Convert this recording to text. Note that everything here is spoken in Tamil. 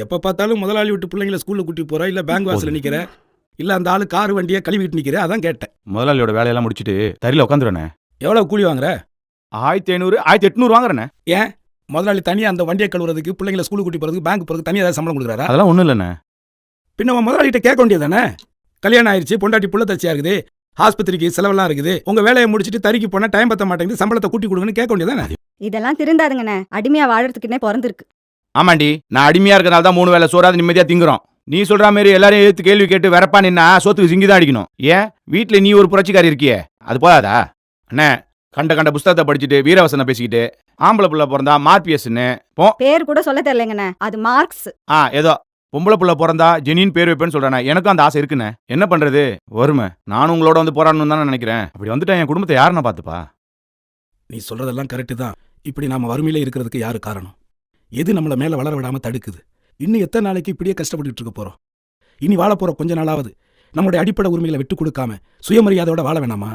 எப்ப பார்த்தாலும் முதலாளி விட்டு பிள்ளைங்களை ஸ்கூல்ல கூட்டி போற, இல்ல பேங்க் வாசல்ல நிக்கிற, இல்ல அந்த ஆளு கார் வண்டியை கழுவிட்டு நிக்கிற, அதான் கேட்டேன். முதலாளியோட வேலையெல்லாம் முடிச்சிட்டு தறியில உட்காந்துருவேண்ணே. எவ்வளவு கூலி வாங்குற? 1500 1800 வாங்குறேண்ணே. ஏன் முதலாளி தனியா அந்த வண்டியை கழுவுறதுக்கு, பிள்ளைங்களை ஸ்கூலுக்கு கூட்டி போறதுக்கு, பேங்க் போறதுக்கு தனியா ஏதாவது சம்பளம் கொடுக்குறாரா? அதெல்லாம் ஒண்ணும் இல்லைண்ணே. பின்ன உன் முதலாளிகிட்ட கேட்க வேண்டியதானே? கல்யாணம் ஆயிடுச்சு, பொண்டாட்டி புள்ள தச்சியா இருக்குது, ஆஸ்பத்திரிக்கு செலவெல்லாம் இருக்குது, உங்க வேலையை முடிச்சிட்டு தறிக்கு போனா டைம் பத்த மாட்டேங்குது, சம்பளத்தை கூட்டி கொடுங்கன்னு கேட்க வேண்டியதானே? இதெல்லாம் திருந்தாதுங்கண்ணே. அடிமையா வாழறதுக்குன்னே பிறந்திருக்கு. ஆமாண்டி, நான் அடிமையா இருக்கனால தான் 3 வேளை சோறாது நிம்மதியா திங்குறோம். நீ சொல்ற மாதிரி எல்லாரையும் எழுத்து கேள்வி கேட்டு வரப்பா நின்னா சோத்துக்கு சிங்கிதான் அடிக்கணும். ஏன் வீட்டுல நீ ஒரு புரட்சிக்காரி இருக்கியே, அது போதாதா? அண்ணே, கண்ட புஸ்தகத்தை படிச்சுட்டு வீரவசனம் பேசிக்கிட்டு ஆம்பளை புள்ள பிறந்தா மார்பியஸ்ன்னு பேர் கூட சொல்ல தெரியலங்கண்ணே, அது மார்க்ஸ். ஏதோ பொம்பளை புள்ள பிறந்தா ஜெனின் பேர் வைப்பேன்னு சொல்றேன். எனக்கும் அந்த ஆசை இருக்குண்ணே. என்ன பண்றது, வறுமை. நானும் உங்களோட வந்து போராடணும்னு தானே நினைக்கிறேன். அப்படி வந்துட்டா என் குடும்பத்தை யாருன்னா பாத்துப்பா? நீ சொல்றதெல்லாம் கரெக்டு தான். இப்படி நாம வறுமையில இருக்கிறதுக்கு யாரு காரணம்? எது நம்மள மேல வளர விடாம தடுக்குது? இன்னும் எத்தனை நாளைக்கு இப்படியே கஷ்டப்பட்டு இருக்க போறோம்? இனி வாழ போற கொஞ்ச நாளாவது நம்மளுடைய அடிப்படை உரிமைகளை விட்டு கொடுக்காம சுயமரியாதையோட வாழ வேணாமா?